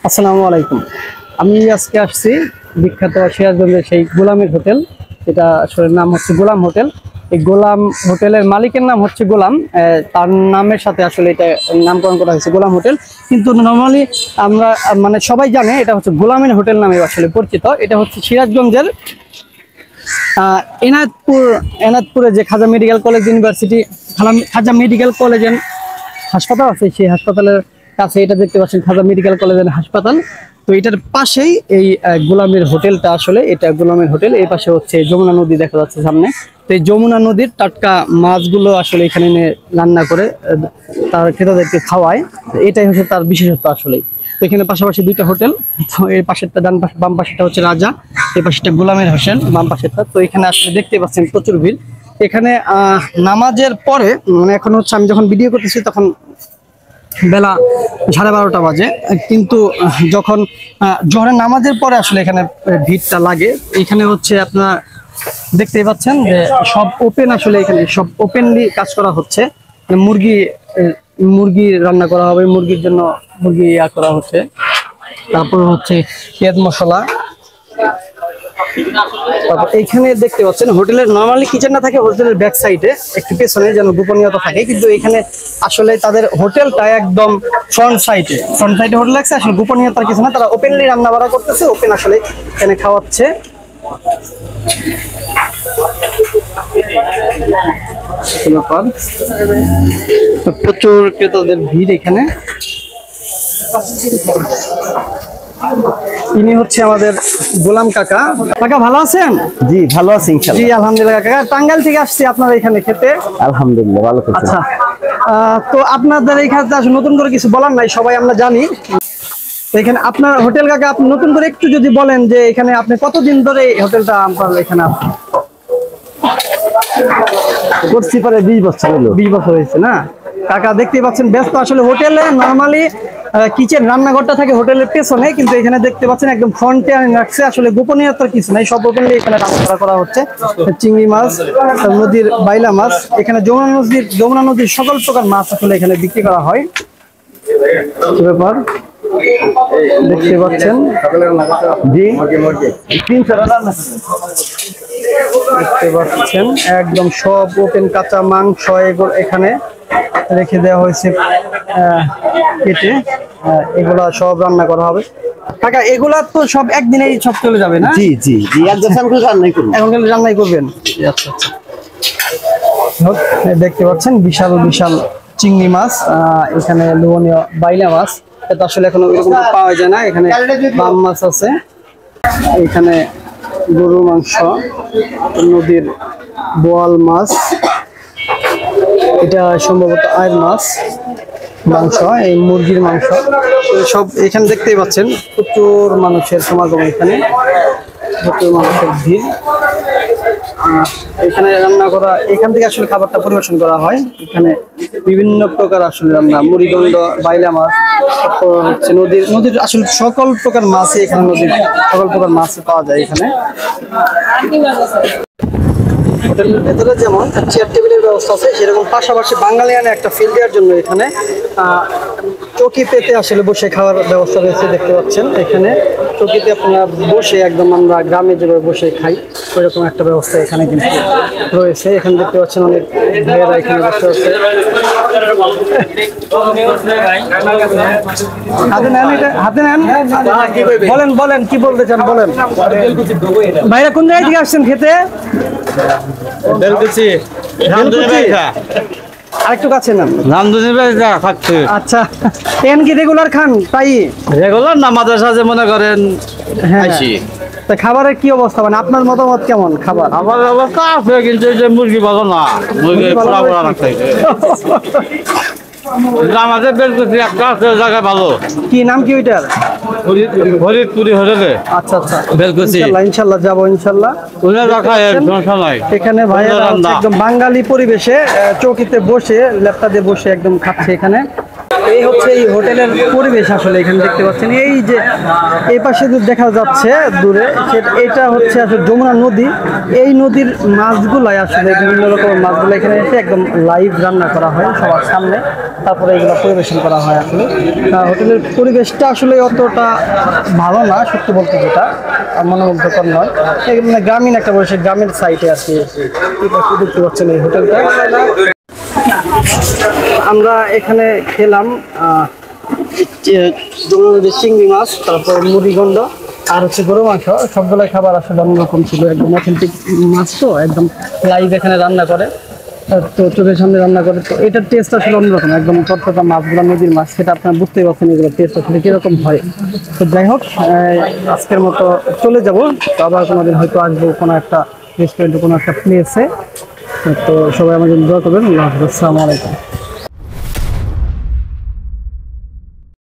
আসসালামু আলাইকুম। আমি আজকে আসছি বিখ্যাত সিরাজগঞ্জের সেই গোলামের হোটেল। এটা আসলে নাম হচ্ছে গোলাম হোটেল। এই গোলাম হোটেলের মালিকের নাম হচ্ছে গোলাম, তার নামের সাথে আসলে এটা নামকরণ করা হয়েছে গোলাম হোটেল। কিন্তু নর্মালি আমরা মানে সবাই জানে এটা হচ্ছে গোলামের হোটেল নামে আসলে পরিচিত। এটা হচ্ছে সিরাজগঞ্জের এনায়তপুরে যে খাজা মেডিকেল কলেজ ইউনিভার্সিটি, খাজা মেডিকেল কলেজ হাসপাতাল আছে, সেই হাসপাতালের কাছে এটা দেখতে পাচ্ছেন খাজা মেডিকেল কলেজের হাসপাতাল। তো এটার পাশেই এই গোলামের হোটেলটা, আসলে এটা গোলামের হোটেল। এই পাশে হচ্ছে যমুনা নদী দেখা যাচ্ছে সামনে। তো এই যমুনা নদীর টাটকা মাছগুলো আসলে এখানে এনে রান্না করে তার ক্রেতাদেরকে খাওয়ায়। এটাই হচ্ছে তার বিশেষত্ব আসলে। তো এখানে পাশাপাশি দুইটা হোটেল, তো এই পাশেরটা বাম পাশেরটা হচ্ছে রাজা, এই পাশেরটা গোলামের হোসেন বাম পাশেরটা। তো এখানে আসলে দেখতে পাচ্ছেন প্রচুর ভিড়। এখানে নামাজের পরে, মানে এখন হচ্ছে আমি যখন ভিডিও করতেছি তখন বেলা 12:30 বাজে, কিন্তু যখন জোহরের নামাজের পরে আসলে এখানে ভিড়টা লাগে। এখানে হচ্ছে আপনারা দেখতেই পাচ্ছেন যে সব ওপেন, আসলে এখানে সব ওপেনলি কাজ করা হচ্ছে। মুরগি রান্না করা হবে, মুরগির জন্য মুরগি করা হচ্ছে। তারপর হচ্ছে পেঁয়াজ মশলা। তারপর এইখানে দেখতে পাচ্ছেন হোটেলের নর্মালি কিচেনটা থাকে হোটেলের ব্যাক সাইডে, একটু পেছনে, যেন গোপনীয়তা থাকে। কিন্তু এখানে আসলে তাদের হোটেলটা একদম ফ্রন্ট সাইডে হোটেল লাগছে। আসলে গোপনীয়তার কিছু না, তারা ওপেনলি রান্না বাড়া করতেছে, ওপেন আসলে এখানে খাওয়াচ্ছে। প্রচুর ক্রেতাদের ভিড় এখানে। ইনি হচ্ছে আমাদের গোলাম কাকা। কাকা ভালো আছেন? জি ভালো আছি ইনশাআল্লাহ। জি আলহামদুলিল্লাহ। কাকা টাঙ্গাইল থেকে আসছি আপনার এখানে খেতে। আলহামদুলিল্লাহ ভালো আছি। আচ্ছা, তো আপনাদের এখানে আসলে নতুন করে কিছু বলার নাই, সবাই আমরা জানি। এখানে আপনার হোটেল কাকা, আপনি নতুন করে একটু যদি বলেন যে এখানে আপনি কতদিন ধরে এই হোটেলটা আপনার এখানে করছি পরে 20 বছর হলো। 20 বছর হয়েছে না কাকা? দেখতেই পাচ্ছেন ব্যস্ত। আসলে হোটেলে নরমালি কিচেন রান্নাঘরটা থাকে হোটেলের পেছনে, কিন্তু এখানে দেখতে পাচ্ছেন একদম ফ্রন্টে রাখছে। আসলে গোপনীয়তার কিছু নাই, সব ওপেনলি এখানে রান্না করা হচ্ছে। চিংড়ি মাছ, নদীর বাইলা মাছ, এখানে যমুনা নদীর সকল প্রকার মাছ আসলে এখানে বিক্রি করা হয়। ব্যাপার দেখতে পাচ্ছেন। জি দেখতে পাচ্ছেন একদম সব ওপেন কাঁচা মাংস এখানে রেখে দেওয়া হয়েছে কেটে। এগুলা সব রান্না করা হবে। কাকা এগুলা তো সব একদিনেই সব চলে যাবে না? জি জি জি, এখন রান্নাই করবেন। আচ্ছা আচ্ছা। দেখতে পাচ্ছেন বিশাল বিশাল চিংড়ি মাছ, এখানে লোভনীয় বাইলা মাছ। এটা আসলে এখনো এরকম পাওয়া যায় না। এখানে বাম মাছ আছে, এখানে গরুর মাংস, নদীর বোয়াল মাছ, এটা সম্ভবত আয়ের মাছ, মাংস, এই মুরগির মাংস সব এখানে দেখতেই পাচ্ছেন। প্রচুর মানুষের সমাগম, এখানে প্রচুর মানুষের ভিড়। এখানে রান্না করা, এখান থেকে আসলে খাবারটা পরিবেশন করা হয়। এখানে বিভিন্ন প্রকার আসলে রান্না, মুড়িগন্ড, বাইলা মাছ, তারপর হচ্ছে নদীর আসলে সকল প্রকার মাছই এখানে, নদীর সকল প্রকার মাছ পাওয়া যায় এখানে। হোটেলের ভেতরে যেমন চেয়ার টেবিলের ব্যবস্থা আছে, সেরকম পাশাপাশি বাঙালিয়ানা একটা ফিল দেওয়ার জন্য এখানে চৌকি পেতে আসলে বসে খাওয়ার ব্যবস্থা রয়েছে। দেখতে পাচ্ছেন এখানে চৌকিতে আপনারা বসে, একদম আমরা গ্রামে যেভাবে বসে খাই ওইরকম একটা ব্যবস্থা এখানে কিন্তু রয়েছে। এখানে দেখতে পাচ্ছেন অনেক ভাইয়েরা এখানে বসে আছে। হাতে নেন, বলেন কি বলতে চান বলেন। ভাইরা কোন জায়গা থেকে আসছেন খেতে? আরেকটু কাছে নেন। আচ্ছা, এখানে কি রেগুলার খান? তাই রেগুলার না, মাদ্রাসা যে মনে করেন। হ্যাঁ, তা খাবারের কি অবস্থা, মানে আপনার মতামত কেমন? খাবার আমার অবস্থা আছে, কিন্তু এই যে মুরগি ভালো না, মুরগি পোড়া পোড়া লাগছে। আমাদের বেলকুচি একটা আছে জায়গা ভালো। কি নাম কি ওইটার? ফরিদপুরি হোটেলে। আচ্ছা আচ্ছা, বেলকুচি। ইনশাল্লাহ যাবো ইনশাল্লাহ। এখানে ভাইয়েরা একদম বাঙালি পরিবেশে চৌকিতে বসে, ল্যাপটা দিয়ে বসে একদম খাচ্ছে এখানে। এই হচ্ছে এই হোটেলের পরিবেশ। আসলে এখানে দেখতে পাচ্ছেন এই যে এই পাশে যে দেখা যাচ্ছে দূরে এটা হচ্ছে আসলে যমুনা নদী। এই নদীর মাছগুলাই আসলে বিভিন্ন রকমের মাছগুলো এখানে এসে একদম লাইভ রান্না করা হয় সবার সামনে, তারপরে এগুলো পরিবেশন করা হয়। আসলে হোটেলের পরিবেশটা আসলে অতটা ভালো না সত্যি বলতে, যেটা মনোমুগ্ধকর নয়। এগুলো মানে গ্রামীণ একটা পরিবেশ, গ্রামের সাইডে আর কি দেখতে পাচ্ছেন এই হোটেলটা। আমরা এখানে খেলাম চিংড়ি মাছ, তারপর মুড়িগন্ড আর হচ্ছে গরু মাংস। সবগুলো খাবার আসলে অন্যরকম ছিল, একদম অথেন্টিক মাছ তো একদম লাইভ এখানে রান্না করে, তো চোখের সামনে রান্না করে। তো এটার টেস্ট আসলে অন্যরকম, একদম টটকা মাছগুলো নদীর মাছ, সেটা আপনারা বুঝতেই পারছেন এগুলো টেস্ট আসলে কীরকম হয়। তো যাই হোক, আজকের মতো চলে যাব, তো আবার কোনোদিন হয়তো আসবো কোনো একটা রেস্টুরেন্টে, কোনো একটা প্লেসে। তো সবাই আমার জন্য দোয়া করবেন। আল্লাহ হাফেজ, আসসালামু আলাইকুম।